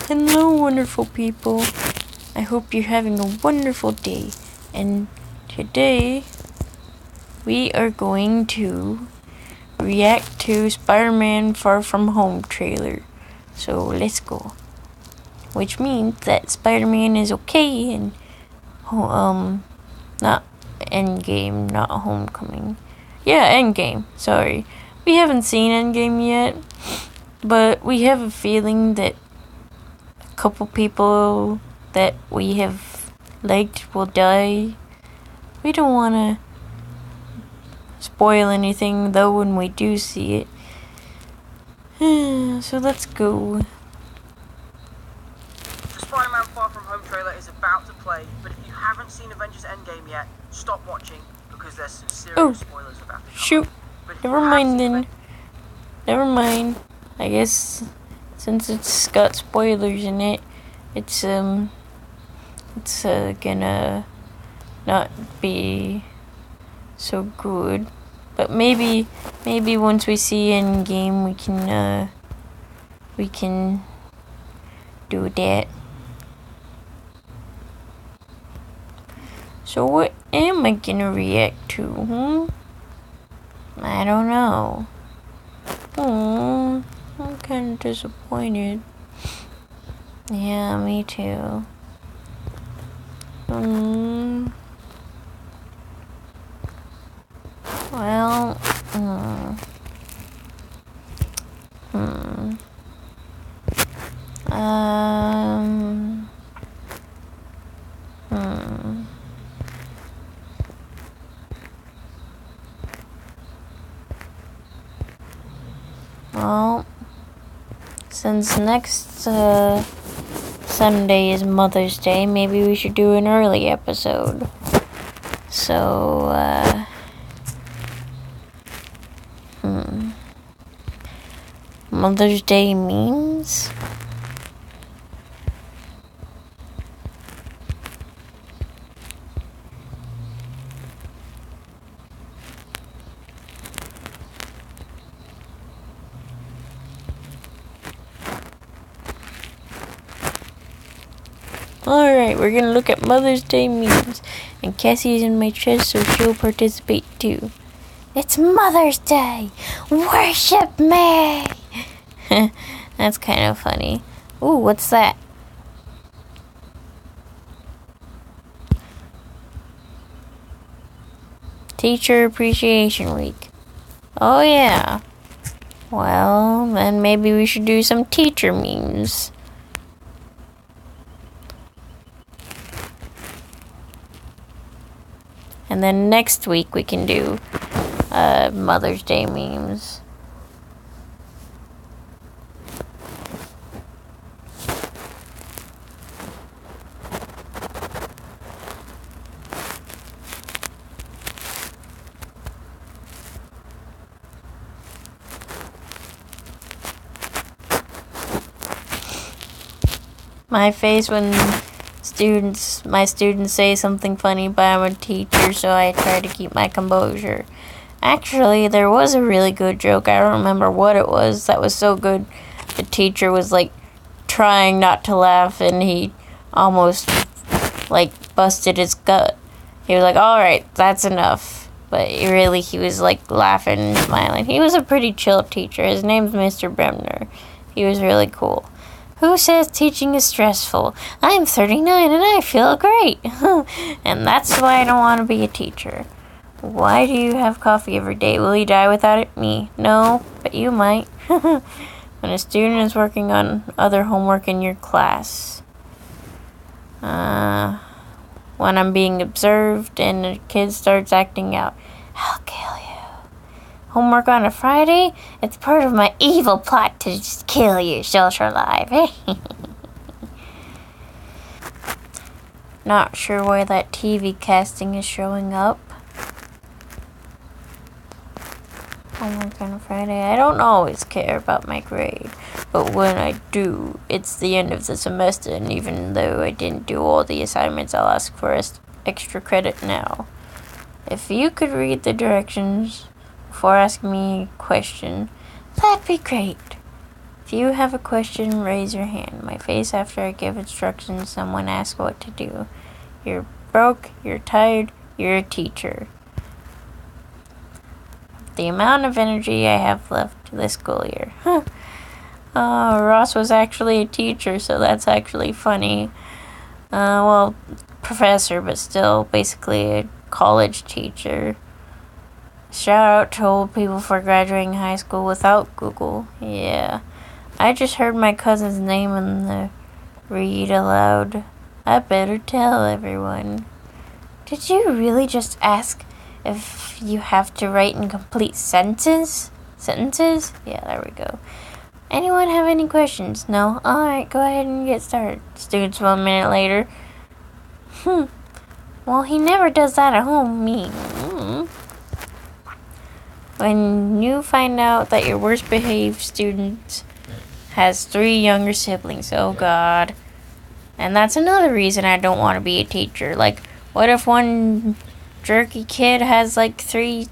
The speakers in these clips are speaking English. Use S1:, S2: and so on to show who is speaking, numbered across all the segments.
S1: Hello, wonderful people. I hope you're having a wonderful day. And today, we are going to react to Spider-Man Far From Home trailer. So, let's go. Which means that Spider-Man is okay and, not Endgame, not Homecoming. Yeah, Endgame, sorry. We haven't seen Endgame yet, but we have a feeling that couple people that we have liked will die. We don't want to spoil anything though when we do see it. So let's go.
S2: The Spider-Man Far From Home trailer is about to play, but if you haven't seen Avengers Endgame yet, stop watching because there's some serious spoilers about to come.
S1: Shoot. Never mind then. Never mind. I guess since it's got spoilers in it, it's gonna not be so good. But maybe once we see Endgame we can do that. So what am I gonna react to? I don't know. I'm kind of disappointed. Yeah, me too. Well, Well, since next Sunday is Mother's Day, maybe we should do an early episode. So, Mother's Day memes? Alright, we're gonna look at Mother's Day memes. And Cassie's in my chest, so she'll participate too. It's Mother's Day! Worship me! That's kind of funny. Ooh, what's that? Teacher Appreciation Week. Oh yeah. Well, then maybe we should do some teacher memes. And then next week we can do Mother's Day memes. My face when my students say something funny, but I'm a teacher, so I try to keep my composure. Actually, there was a really good joke. I don't remember what it was that was so good. The teacher was like trying not to laugh, and he almost like busted his gut. He was like, "Alright, that's enough." But he was like laughing and smiling. He was a pretty chill teacher. His name's Mr. Bremner. He was really cool. Who says teaching is stressful? I'm 39 and I feel great. And that's why I don't want to be a teacher. Why do you have coffee every day? Will you die without it? Me. No, but you might. When a student is working on other homework in your class. When I'm being observed and a kid starts acting out. I'll kill you. Homework on a Friday? It's part of my evil plot to just kill you, social life. Not sure why that TV casting is showing up. Homework on a Friday. I don't always care about my grade, but when I do, it's the end of the semester, and even though I didn't do all the assignments, I'll ask for extra credit now. If you could read the directions before asking me a question, that'd be great. If If you have a question, raise your hand. My face after I give instructions, someone asks what to do. You're broke, you're tired, you're a teacher. The amount of energy I have left this school year. Ross was actually a teacher, so that's actually funny. Well, professor, but still basically a college teacher. Shout out to old people for graduating high school without Google. Yeah. I just heard my cousin's name in the read aloud. I better tell everyone. Did you really just ask if you have to write in complete sentences? Yeah, there we go. Anyone have any questions? No? Alright, go ahead and get started. Students 1 minute later. Well, he never does that at home, me. When you find out that your worst behaved student has 3 younger siblings, oh god. And that's another reason I don't want to be a teacher. Like, what if one jerky kid has like 3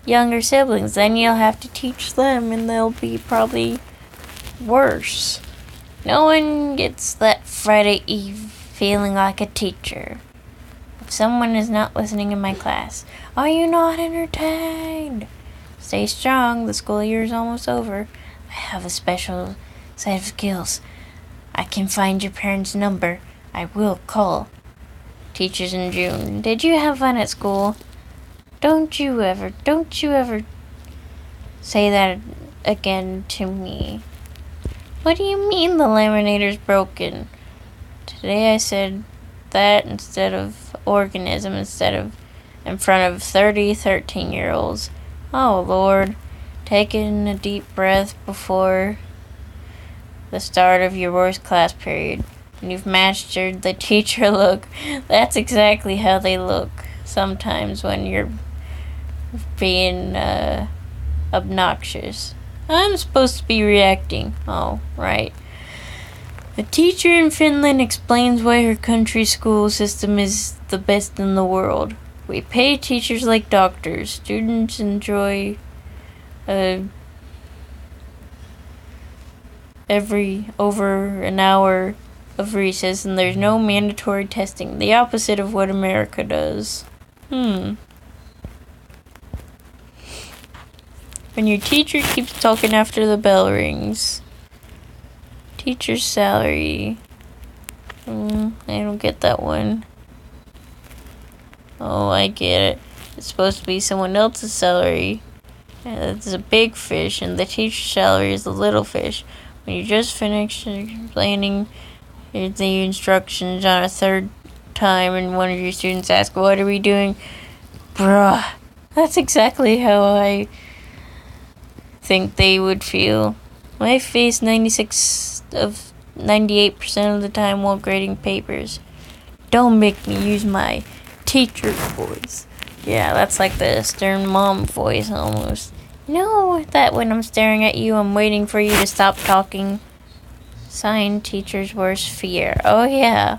S1: younger siblings? Then you'll have to teach them and they'll be probably worse. No one gets that Friday Eve feeling like a teacher. If someone is not listening in my class, are you not entertained? Stay strong, the school year is almost over. I have a special set of skills. I can find your parents' number. I will call. Teachers in June. Did you have fun at school? Don't you ever say that again to me. What do you mean the laminator's broken? Today I said that instead of organism, instead of in front of 30 13-year-olds. Oh, Lord. Take in a deep breath before the start of your worst class period. And you've mastered the teacher look. That's exactly how they look sometimes when you're being obnoxious. I'm supposed to be reacting. Oh, right. A teacher in Finland explains why her country's school system is the best in the world. We pay teachers like doctors. Students enjoy over an hour of recess, and there's no mandatory testing. The opposite of what America does. When your teacher keeps talking after the bell rings. Teacher's salary. I don't get that one. Oh, I get it. It's supposed to be someone else's salary. It's a big fish, and the teacher's salary is a little fish. When you just finish explaining the instructions on a third time, and one of your students asks, "What are we doing?" Bruh. That's exactly how I think they would feel. I face 98% of the time while grading papers. Don't make me use my teacher's voice. Yeah, that's like the stern mom voice almost. You know that when I'm staring at you, I'm waiting for you to stop talking. Signed, teacher's worst fear. Oh yeah.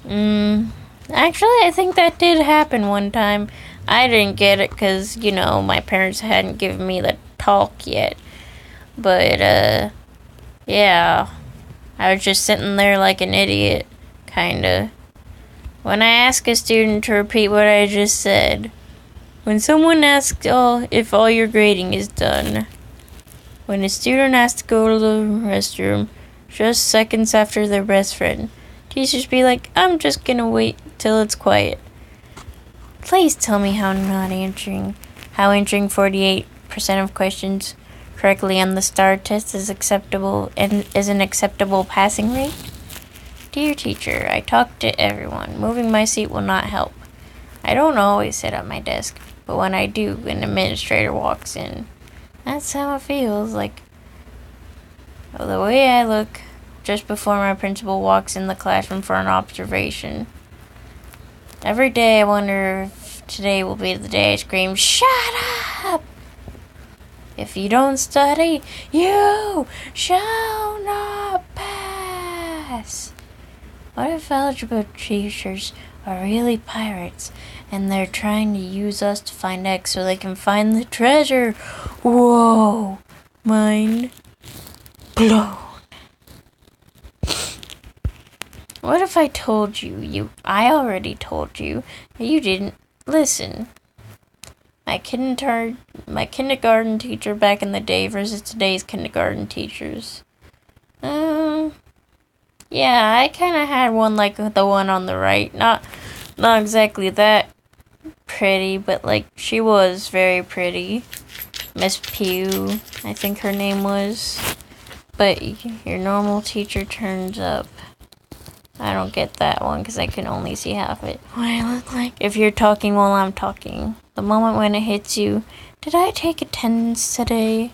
S1: Actually, I think that did happen one time. I didn't get it because, my parents hadn't given me the talk yet. But, yeah. I was just sitting there like an idiot, kinda. When I ask a student to repeat what I just said. When someone asks if all your grading is done. When a student asks to go to the restroom just seconds after their best friend. Teachers be like, I'm just gonna wait till it's quiet. Please tell me how answering 48% of questions correctly on the STAR test is acceptable and is an acceptable passing rate. Dear teacher, I talk to everyone. Moving my seat will not help. I don't always sit at my desk, but when I do, an administrator walks in. That's how it feels, like the way I look just before my principal walks in the classroom for an observation. Every day I wonder if today will be the day I scream, "Shut up! If you don't study, you shall not pass." What if algebra teachers are really pirates and they're trying to use us to find X so they can find the treasure? Whoa! Mind blown. What if I told you? I already told you. You didn't listen. My kindergarten teacher back in the day versus today's kindergarten teachers. Yeah, I kind of had one like the one on the right. Not exactly that pretty, but like she was very pretty. Miss Pugh, I think her name was. But your normal teacher turns up. I don't get that one because I can only see half it. What I look like if you're talking while I'm talking. The moment when it hits you, did I take attendance today?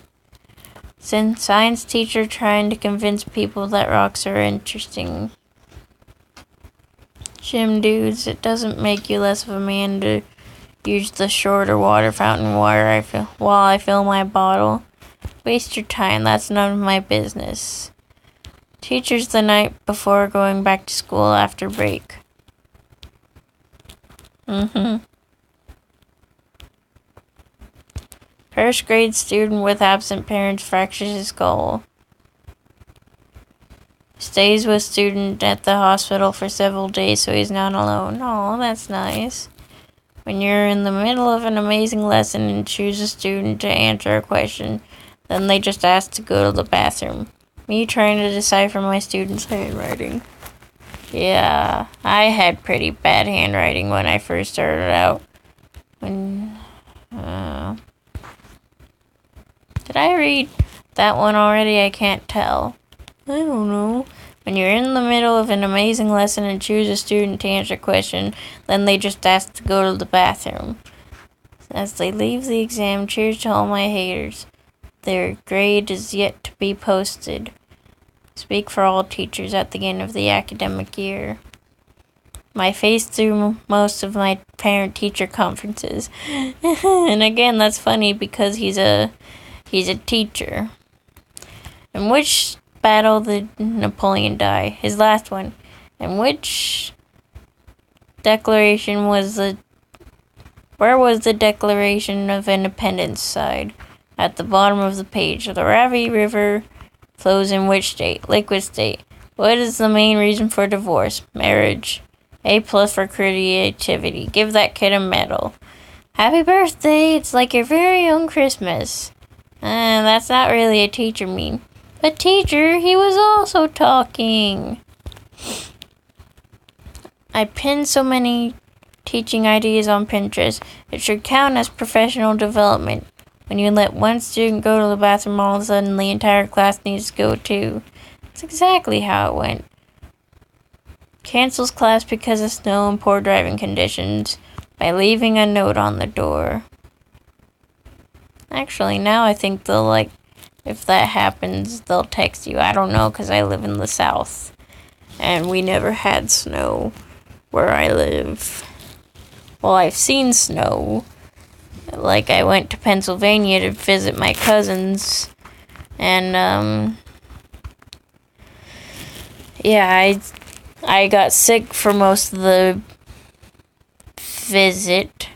S1: Since science teacher trying to convince people that rocks are interesting. Gym dudes, it doesn't make you less of a man to use the shorter water fountain while I fill my bottle. Waste your time, that's none of my business. Teachers the night before going back to school after break. First grade student with absent parents fractures his skull. Stays with student at the hospital for several days so he's not alone. Oh, that's nice. When you're in the middle of an amazing lesson and choose a student to answer a question, then they just ask to go to the bathroom. Me trying to decipher my student's handwriting. Yeah, I had pretty bad handwriting when I first started out. Did I read that one already? I can't tell. I don't know. When you're in the middle of an amazing lesson and choose a student to answer a question, then they just ask to go to the bathroom. As they leave the exam, cheers to all my haters. Their grade is yet to be posted. Speak for all teachers at the end of the academic year. My face through most of my parent-teacher conferences. And again, that's funny because he's a teacher. In which battle did Napoleon die? His last one. In which declaration was where was the Declaration of Independence side? At the bottom of the page. The Ravi River flows in which state? Liquid state. What is the main reason for divorce? Marriage. A+ for creativity. Give that kid a medal. Happy birthday! It's like your very own Christmas. That's not really a teacher meme. But teacher, he was also talking. I pinned so many teaching ideas on Pinterest. It should count as professional development. When you let one student go to the bathroom, all of a sudden the entire class needs to go too. That's exactly how it went. Cancels class because of snow and poor driving conditions by leaving a note on the door. Actually, now I think they'll, if that happens, they'll text you. I don't know, because I live in the South. And we never had snow where I live. Well, I've seen snow. I went to Pennsylvania to visit my cousins. And, yeah, I got sick for most of the visit.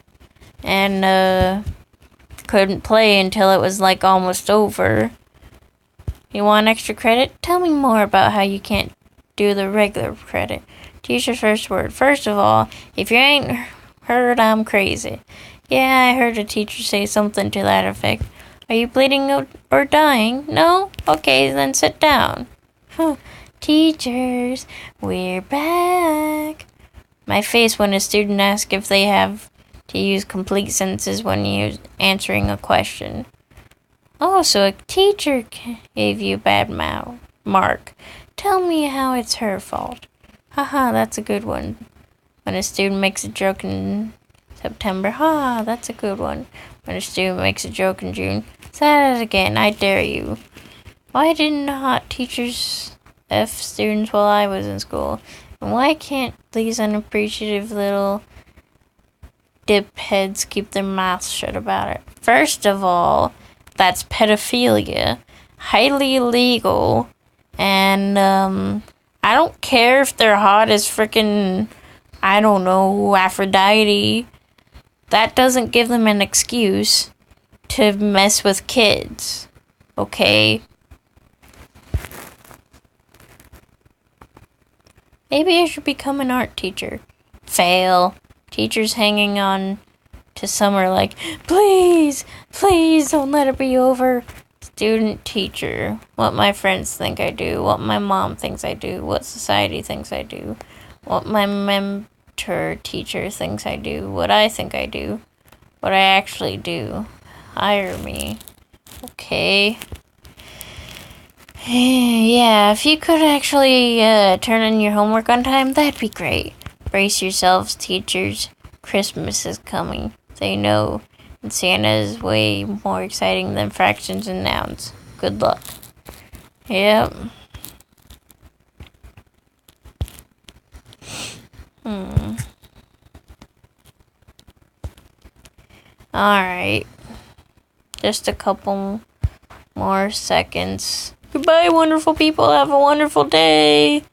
S1: And, couldn't play until it was almost over. You want extra credit? Tell me more about how you can't do the regular credit. Teacher's first word. First of all, if you ain't heard, I'm crazy. Yeah, I heard a teacher say something to that effect. Are you bleeding or dying? No? Okay, then sit down. Teachers, we're back. My face when a student asks if they have to use complete sentences when you're answering a question. Oh, so a teacher gave you a bad mark. Tell me how it's her fault. Haha, that's a good one. When a student makes a joke in September, that's a good one. When a student makes a joke in June, say it again, I dare you. Why didn't hot teachers F students while I was in school? And why can't these unappreciative little dipheads keep their mouths shut about it? First of all, that's pedophilia. Highly illegal. And, I don't care if they're hot as frickin', I don't know, Aphrodite. That doesn't give them an excuse to mess with kids. Okay? Maybe I should become an art teacher. Fail. Teachers hanging on to summer like, please, please don't let it be over. Student teacher. What my friends think I do. What my mom thinks I do. What society thinks I do. What my mentor teacher thinks I do. What I think I do. What I actually do. Hire me. Okay. Yeah, if you could actually turn in your homework on time, that'd be great. Brace yourselves, teachers. Christmas is coming. They know. And Santa is way more exciting than fractions and nouns. Good luck. Yep. Alright. Just a couple more seconds. Goodbye, wonderful people. Have a wonderful day.